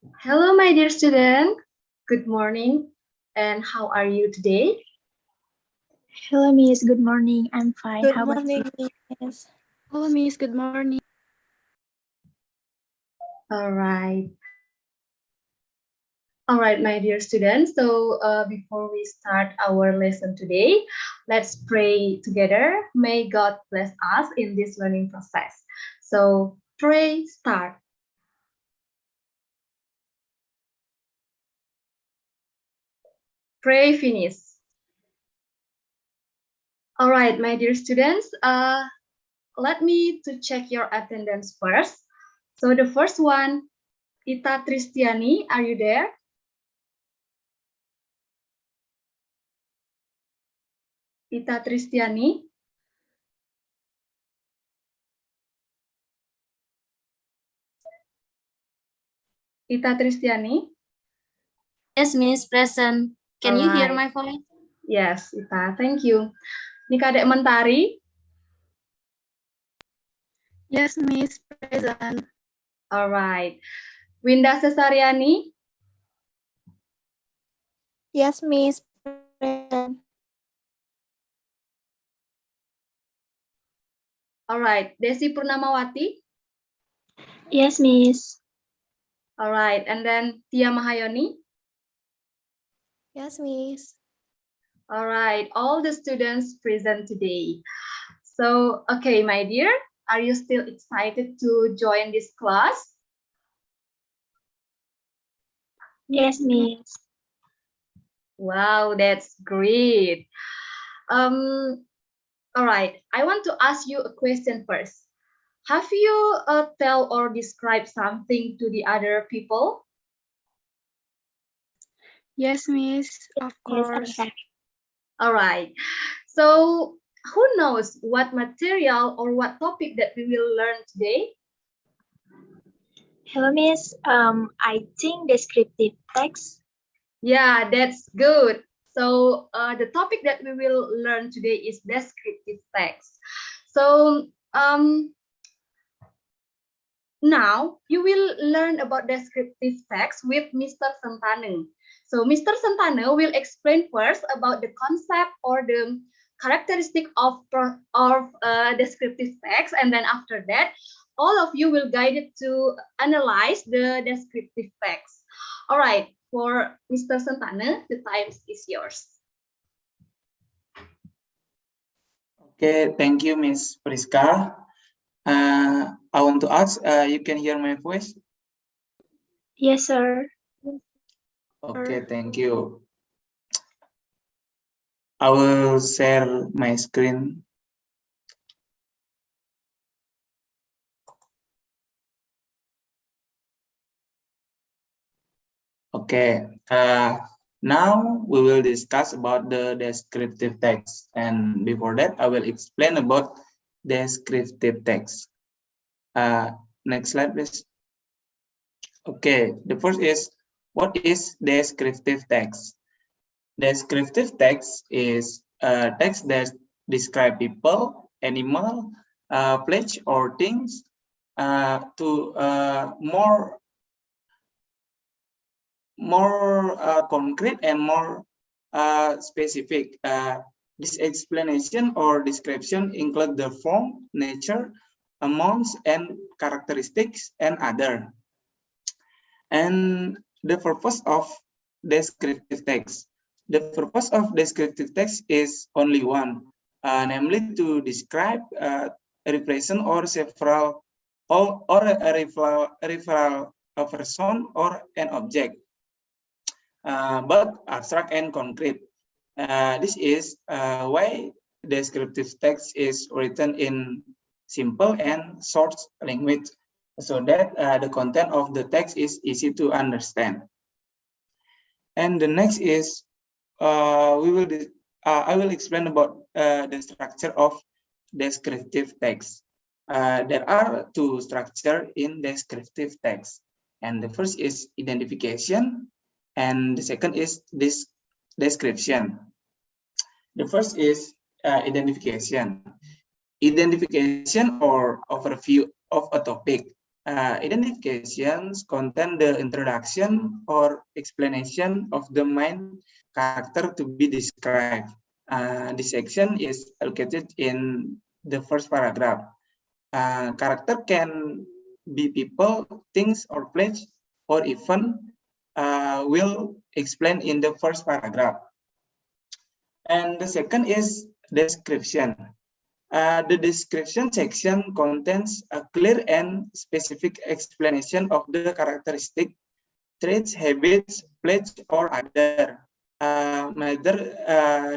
Hello, my dear student. Good morning. And how are you today? Hello, Miss. Good morning. I'm fine. Good How about you? morning, Miss. Hello, Miss. Good morning. All right. All right, my dear students. So before we start our lesson today, let's pray together. May God bless us in this learning process. So pray start. Pray finish. All right, my dear students. Let me to check your attendance first. So the first one, Ita Tristiani, are you there? Ita Tristiani. Ita Tristiani. Yes, Miss, present. Can you hear my voice? Yes, Ita, thank you. Nika Dek Mentari. Yes, Miss. Present. All right. Winda Cesariani. Yes, Miss. Present. All right. Desi Purnamawati. Yes, Miss. All right. And then Tia Mahayoni. Yes, Miss. All right. All the students present today. So, okay, my dear, are you still excited to join this class? Yes, Miss. Wow, that's great. All right. I want to ask you a question first. Have you tell or describe something to the other people? Yes, Miss. Of Yes, course. All right. So who knows what material or what topic that we will learn today? Hello, Miss. I think descriptive text. Yeah, that's good. So the topic that we will learn today is descriptive text. So now you will learn about descriptive text with Mr. Santanu. So Mr. Santanu will explain first about the concept or the characteristic of descriptive text, and then after that, all of you will guided to analyze the descriptive text. All right, for Mr. Santanu, the time is yours. Okay, thank you, Miss Priska. I want to ask, you can hear my voice? Yes, sir. Okay, thank you. I will share my screen. Okay, now we will discuss about the descriptive text. And before that, I will explain about descriptive text. Next slide, please. Okay, the first is, what is descriptive text? Descriptive text is text that describe people, animal, place, or things to more concrete and more specific. This explanation or description include the form, nature, amounts, and characteristics, and other. And the purpose of descriptive text. The purpose of descriptive text is only one, namely to describe, represent, or several, or a referral a person or an object, but abstract and concrete. This is why descriptive text is written in simple and short language, so that the content of the text is easy to understand. And the next is I will explain about the structure of descriptive text. There are two structures in descriptive text, and the first is identification, and the second is this description. The first is identification. Identification or overview of a topic. Identifications contain the introduction or explanation of the main character to be described. This section is located in the first paragraph. Character can be people, things, or place, or even will explain in the first paragraph. And the second is description. The description section contains a clear and specific explanation of the characteristic, traits, habits, pledge, or other matter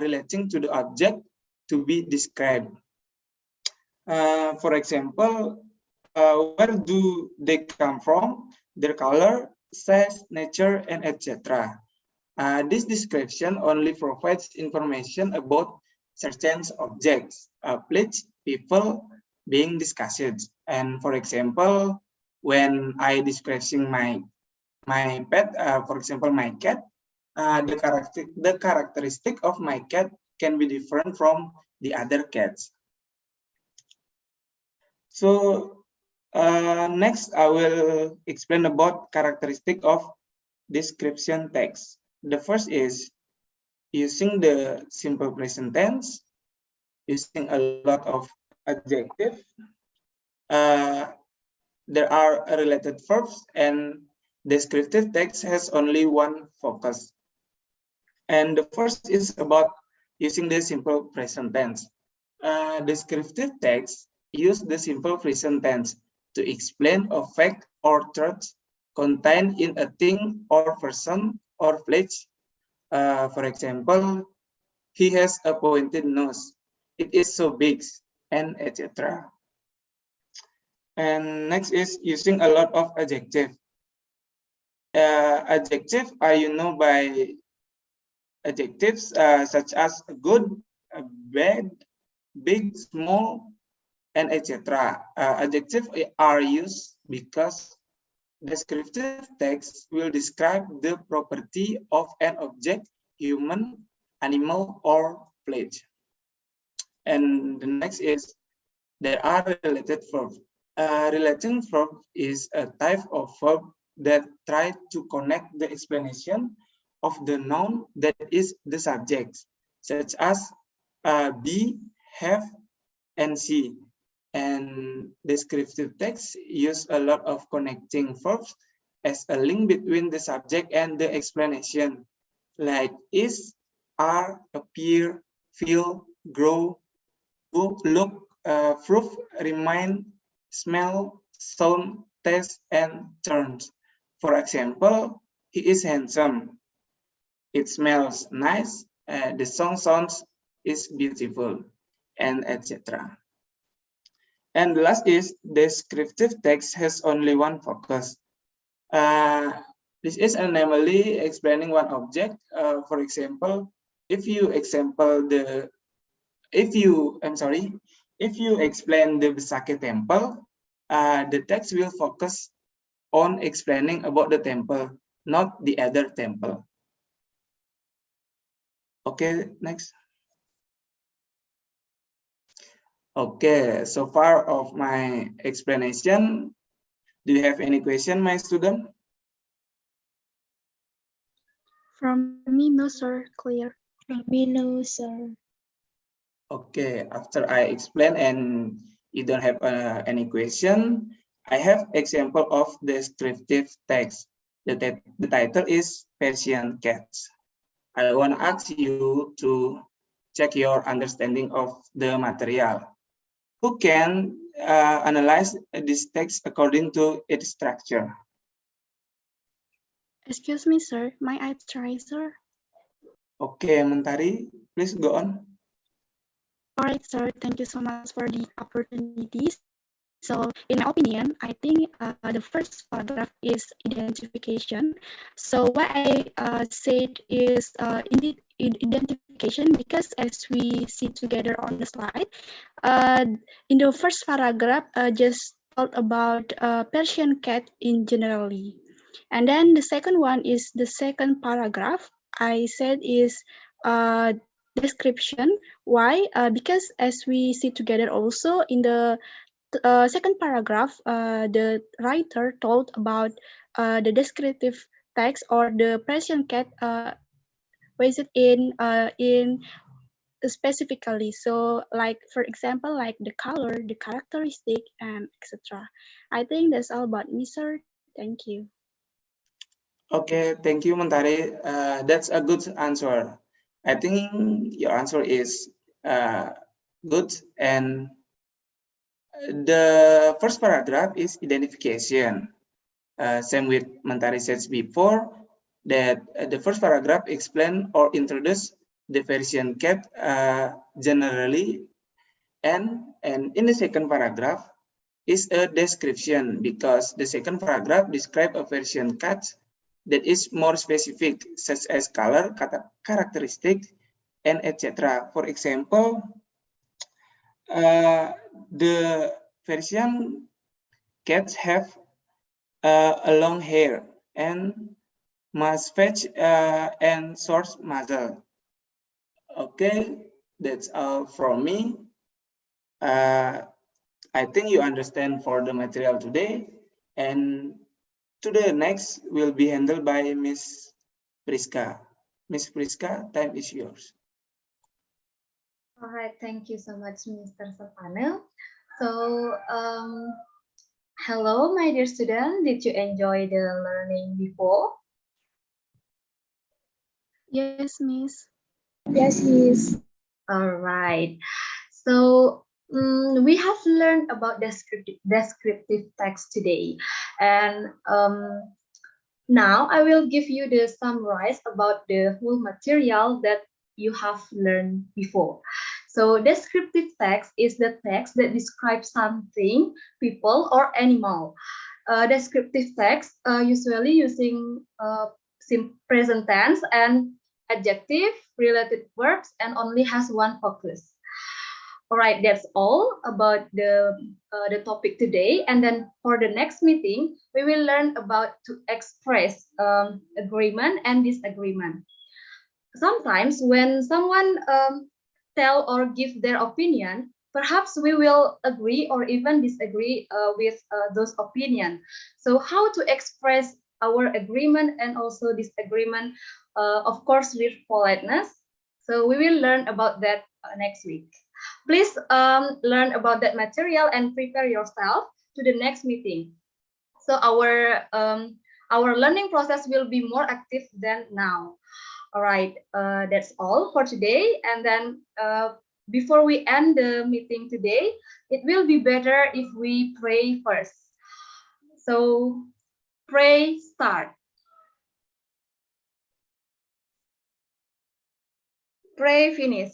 relating to the object to be described. For example, where do they come from, their color, size, nature, and etc. This description only provides information about certain objects, places, people being discussed. And for example, when I describing my pet, for example, my cat, the characteristic of my cat can be different from the other cats. So next, I will explain about characteristic of description text. The first is using the simple present tense, using a lot of adjectives. There are related verbs, and descriptive text has only one focus. And the first is about using the simple present tense. Descriptive text use the simple present tense to explain a fact or truth contained in a thing or person or place. For example, he has a pointed nose, it is so big, and etc. And next is using a lot of adjective. Adjective are by adjectives such as good, bad, big, small, and etc. Adjectives are used because descriptive text will describe the property of an object, human, animal, or place. And the next is there are related verbs. Relating verb is a type of verb that try to connect the explanation of the noun that is the subject, such as be, have, and see. And descriptive text use a lot of connecting verbs as a link between the subject and the explanation, like is, are, appear, feel, grow, look, prove, remind, smell, sound, taste, and turn. For example, he is handsome. It smells nice. The song sounds is beautiful, and etc. And the last is descriptive text has only one focus. This is namely explaining one object. For example, if you explain the Besakeh temple, the text will focus on explaining about the temple, not the other temple. Okay, next. Okay, so far of my explanation. Do you have any question, my student? From me, no, sir. Clear. From me, no, sir. Okay, after I explain and you don't have any question, I have example of descriptive text. The title is Persian cats. I want to ask you to check your understanding of the material. Who can analyze this text according to its structure? Excuse me, sir. May I try, sir? Okay, Mentari, please go on. All right, sir. Thank you so much for the opportunities. So, in my opinion, I think the first paragraph is identification. So, what I said is indeed identification, because as we see together on the slide, in the first paragraph, just talk about Persian cat in generally. And then the second one is the second paragraph. I said is description. Why? Because as we see together also in the second paragraph, the writer told about the descriptive text or the Persian cat was it in specifically. So like, for example, like the color, the characteristic, and etc. I think that's all about me, sir. Thank you. Okay, thank you, Mentari. That's a good answer. I think your answer is good. And the first paragraph is identification. Same with Mentari said before, that the first paragraph explain or introduce the Persian cat generally, and in the second paragraph is a description, because the second paragraph describe a Persian cat that is more specific, such as color, characteristic, and etc. For example, the Persian cats have a long hair and must fetch and short muzzle. Okay, that's all from me. I think you understand for the material today, and today next will be handled by Miss Priska. Miss Priska, time is yours. All right, thank you so much, Mr. Santanu. So, hello, my dear student. Did you enjoy the learning before? Yes, Miss. Yes, Miss. All right. So we have learned about descriptive text today, and now I will give you the summarize about the whole material that you have learned before. So descriptive text is the text that describes something, people, or animal. Descriptive text usually using present tense and adjective, related verbs, and only has one focus. All right, that's all about the topic today. And then for the next meeting, we will learn about to express agreement and disagreement. Sometimes when someone tell or give their opinion, perhaps we will agree or even disagree with those opinion. So how to express our agreement and also disagreement, of course, with politeness. So we will learn about that next week. Please learn about that material and prepare yourself to the next meeting. So our learning process will be more active than now. All right, that's all for today. And then before we end the meeting today, it will be better if we pray first. So pray start. Pray finish.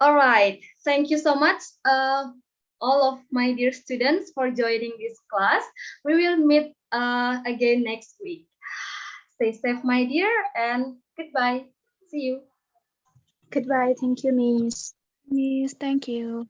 All right, thank you so much, all of my dear students, for joining this class. We will meet again next week. Stay safe, my dear, and goodbye. See you. Goodbye. Thank you, Miss. Miss, thank you.